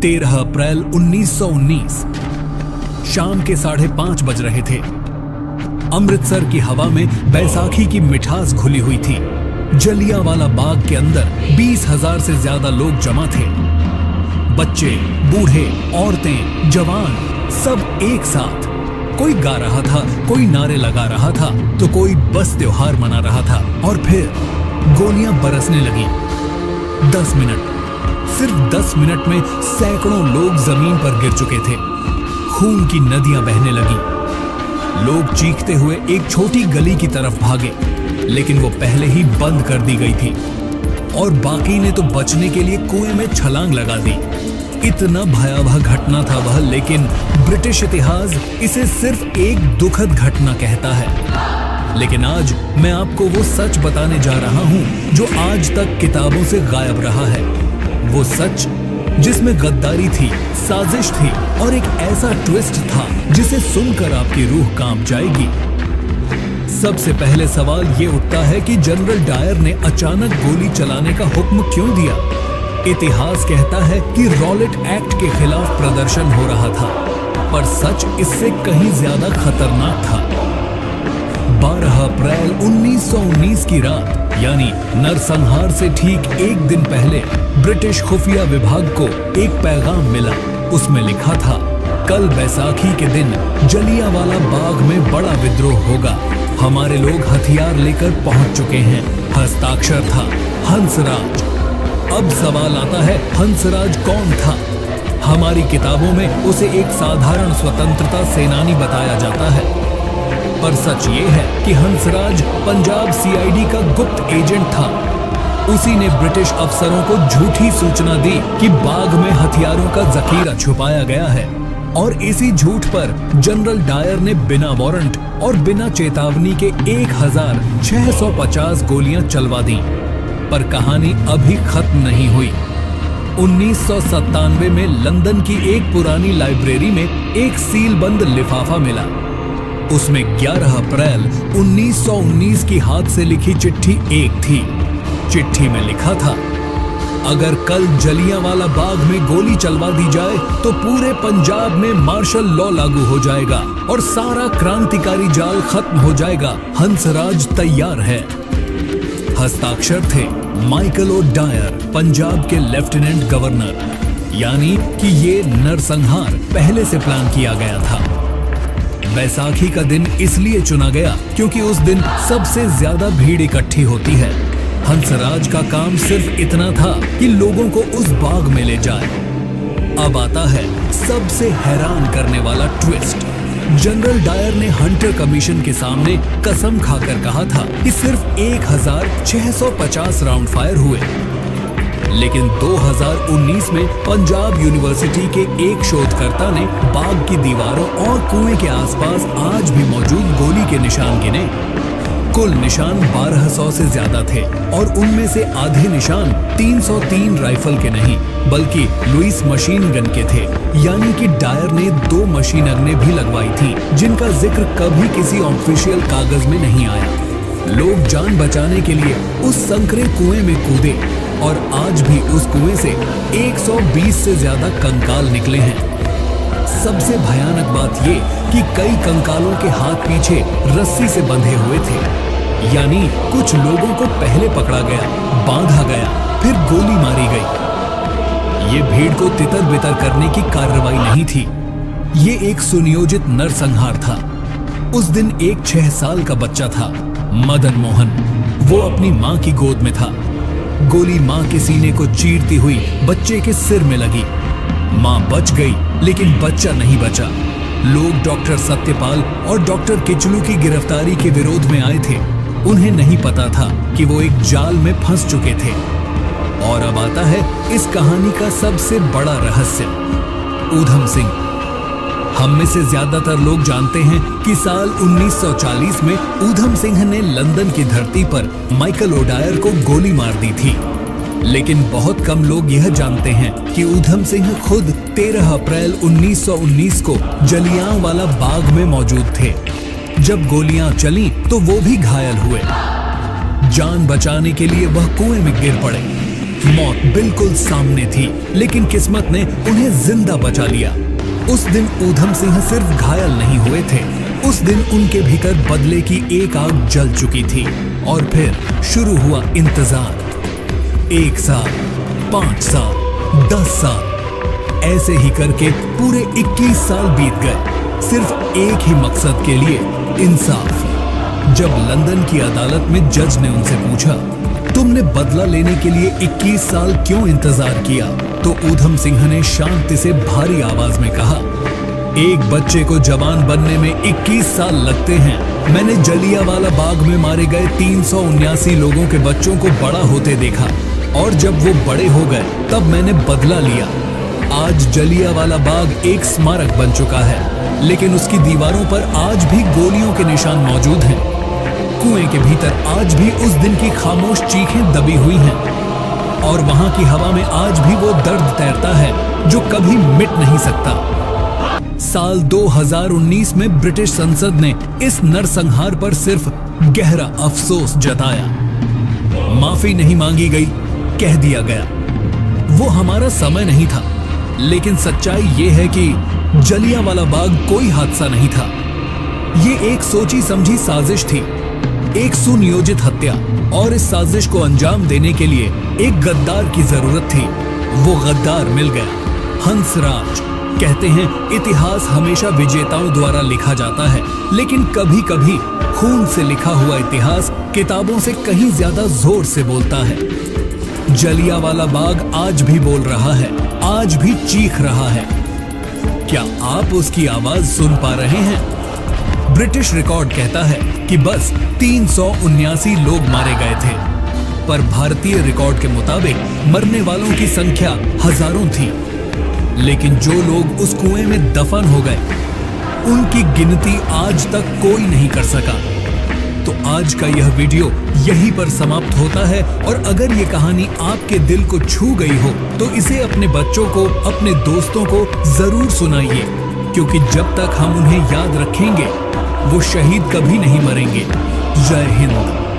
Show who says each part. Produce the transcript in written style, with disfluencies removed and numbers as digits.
Speaker 1: 13 अप्रैल 1919 शाम के 5:30 बज रहे थे। अमृतसर की हवा में बैसाखी की मिठास घुली हुई थी। जलियांवाला बाग के अंदर 20,000 से ज्यादा लोग जमा थे। बच्चे, बूढ़े, औरतें, जवान, सब एक साथ। कोई गा रहा था, कोई नारे लगा रहा था, तो कोई बस त्योहार मना रहा था। और फिर गोलियां बरसने लगी। 10 मिनट, सिर्फ 10 मिनट में सैकड़ों लोग जमीन पर गिर चुके थे। खून की नदियां बहने लगी। लोग चीखते हुए एक छोटी गली की तरफ भागे, लेकिन वो पहले ही बंद कर दी गई थी और बाकी ने तो बचने के लिए कुएं में छलांग लगा दी। इतना भयावह घटना था वह, लेकिन ब्रिटिश इतिहास इसे सिर्फ एक दुखद घटना कहता है। लेकिन आज मैं आपको वो सच बताने जा रहा हूं जो आज तक किताबों से गायब रहा है। वो सच जिसमें गद्दारी थी, साजिश थी और एक ऐसा ट्विस्ट था जिसे सुनकर आपकी रूह कांप जाएगी। सबसे पहले सवाल ये उठता है कि जनरल डायर ने अचानक गोली चलाने का हुक्म क्यों दिया। इतिहास कहता है कि रॉलेट एक्ट के खिलाफ प्रदर्शन हो रहा था, पर सच इससे कहीं ज्यादा खतरनाक था। 12 अप्रैल 1919 की रात, यानी नरसंहार से ठीक एक दिन पहले, ब्रिटिश खुफिया विभाग को एक पैगाम मिला। उसमें लिखा था, कल बैसाखी के दिन जलियांवाला बाग में बड़ा विद्रोह होगा। हमारे लोग हथियार लेकर पहुंच चुके हैं। हस्ताक्षर था हंसराज। अब सवाल आता है, हंसराज कौन था? हमारी किताबों में उसे एक साधारण स्वतंत्रता सेनानी बताया जाता है, पर सच ये है कि हंसराज पंजाब सीआईडी का गुप्त एजेंट था। उसी ने ब्रिटिश अफसरों को झूठी सूचना दी कि बाग में हथियारों का जखीरा छुपाया गया है, और इसी झूठ पर जनरल डायर ने बिना वारंट और बिना चेतावनी के 1650 गोलियां चलवा दी। पर कहानी अभी खत्म नहीं हुई। 1997 में लंदन की एक पुरानी लाइब्रेरी में एक सीलबंद लिफाफा मिला। उसमें 11 अप्रैल 1919 की हाथ से लिखी चिट्ठी एक थी। चिट्ठी में लिखा था, अगर कल जलियांवाला बाग में गोली चलवा दी जाए तो पूरे पंजाब में मार्शल लॉ लागू हो जाएगा और सारा क्रांतिकारी जाल खत्म हो जाएगा। हंसराज तैयार है। हस्ताक्षर थे माइकल ओ डायर, पंजाब के लेफ्टिनेंट गवर्नर। यानी कि ये नरसंहार पहले से प्लान किया गया था। बैसाखी का दिन इसलिए चुना गया क्योंकि उस दिन सबसे ज्यादा भीड़ इकट्ठी होती है। हंसराज का काम सिर्फ इतना था कि लोगों को उस बाग में ले जाए। अब आता है सबसे हैरान करने वाला ट्विस्ट। जनरल डायर ने हंटर कमीशन के सामने कसम खाकर कहा था कि सिर्फ 1650 राउंड फायर हुए, लेकिन 2019 में पंजाब यूनिवर्सिटी के एक शोधकर्ता ने बाग की दीवारों और कुएं के आसपास आज भी मौजूद गोली के निशान गिने। कुल निशान 1200 से ज्यादा थे और उनमें से आधे निशान 303 राइफल के नहीं बल्कि लुइस मशीन गन के थे। यानी कि डायर ने 2 मशीन गनें भी लगवाई थी, जिनका जिक्र कभी किसी ऑफिशियल कागज में नहीं आया। लोग जान बचाने के लिए उस संकरे कुएं में कूदे और आज भी उस कुएं से 120 से ज्यादा कंकाल निकले हैं। सबसे भयानक बात ये कि कई कंकालों के हाथ पीछे रस्सी से बंधे हुए थे। यानी कुछ लोगों को पहले पकड़ा गया, बांधा गया, फिर गोली मारी गई। ये भीड़ को तितर बितर करने की कार्रवाई नहीं थी, ये एक सुनियोजित नरसंहार था। उस दिन एक 6 साल का बच्चा था, मदन मोहन। वो अपनी माँ की गोद में था। गोली माँ के सीने को चीरती हुई बच्चे के सिर में लगी। माँ बच गई, लेकिन बच्चा नहीं बचा। लोग डॉक्टर सत्यपाल और डॉक्टर किचलू की गिरफ्तारी के विरोध में आए थे। उन्हें नहीं पता था कि वो एक जाल में फंस चुके थे। और अब आता है इस कहानी का सबसे बड़ा रहस्य, ऊधम सिंह। हम में से ज्यादातर लोग जानते हैं कि साल 1940 में ऊधम सिंह ने लंदन की धरती पर माइकल ओ डायर को गोली मार दी थी। लेकिन बहुत कम लोग यह जानते हैं कि ऊधम सिंह खुद 13 अप्रैल 1919 को जलियांवाला बाग में मौजूद थे। जब गोलियां चली तो वो भी घायल हुए। जान बचाने के लिए वह कुएं में गिर पड़े। मौत बिल्कुल सामने थी, लेकिन किस्मत ने उन्हें जिंदा बचा लिया। उस दिन ऊधम सिंह सिर्फ घायल नहीं हुए थे, उस दिन उनके भीतर बदले की एक आग जल चुकी थी। और फिर शुरू हुआ इंतजार। 1 साल, 5 साल, 10 साल, ऐसे ही करके पूरे 21 साल बीत गए, सिर्फ एक ही मकसद के लिए, इंसाफ। जब लंदन की अदालत में जज ने उनसे पूछा, तुमने बदला लेने के लिए 21 साल क्यों इंतजार किया, तो ऊधम सिंह ने शांति से भारी आवाज में कहा, एक बच्चे को जवान बनने में 21 साल लगते हैं। मैंने जलियांवाला बाग में मारे गए 379 लोगों के बच्चों को बड़ा होते देखा, और जब वो बड़े हो गए तब मैंने बदला लिया। आज जलियांवाला बाग एक स्मारक बन चुका है, लेकिन उसकी दीवारों पर आज भी गोलियों के निशान मौजूद हैं। कुएं के भीतर आज भी उस दिन की खामोश चीखें दबी हुई हैं, और वहां की हवा में आज भी वो दर्द तैरता है जो कभी मिट नहीं सकता। साल 2019 में ब्रिटिश संसद ने इस नरसंहार पर सिर्फ गहरा अफसोस जताया। माफी नहीं मांगी गई, कह दिया गया वो हमारा समय नहीं था, लेकिन सच्चाई ये है कि जलियांवाला बाग कोई हादसा नहीं था। ये एक सोची समझी साजिश थी, एक सुनियोजित हत्या, और इस साजिश को अंजाम देने के लिए एक गद्दार की जरूरत थी। वो गद्दार मिल गया, हंसराज। कहते हैं इतिहास हमेशा विजेताओं द्वारा लिखा जाता है, लेकिन कभी कभी खून से लिखा हुआ इतिहास किताबों से कहीं ज्यादा जोर से बोलता है। जलियांवाला बाग आज भी बोल रहा है, आज भी चीख रहा है। क्या आप उसकी आवाज सुन पा रहे हैं? ब्रिटिश रिकॉर्ड कहता है कि बस 379 लोग मारे गए थे, पर भारतीय रिकॉर्ड के मुताबिक मरने वालों की संख्या हजारों थी। लेकिन जो लोग उस कुएं में दफन हो गए, उनकी गिनती आज तक कोई नहीं कर सका। तो आज का यह वीडियो यहीं पर समाप्त होता है, और अगर ये कहानी आपके दिल को छू गई हो तो इसे अपने बच्चों को, अपने दोस्तों को जरूर सुनाइए, क्योंकि जब तक हम उन्हें याद रखेंगे वो शहीद कभी नहीं मरेंगे। जय हिंद।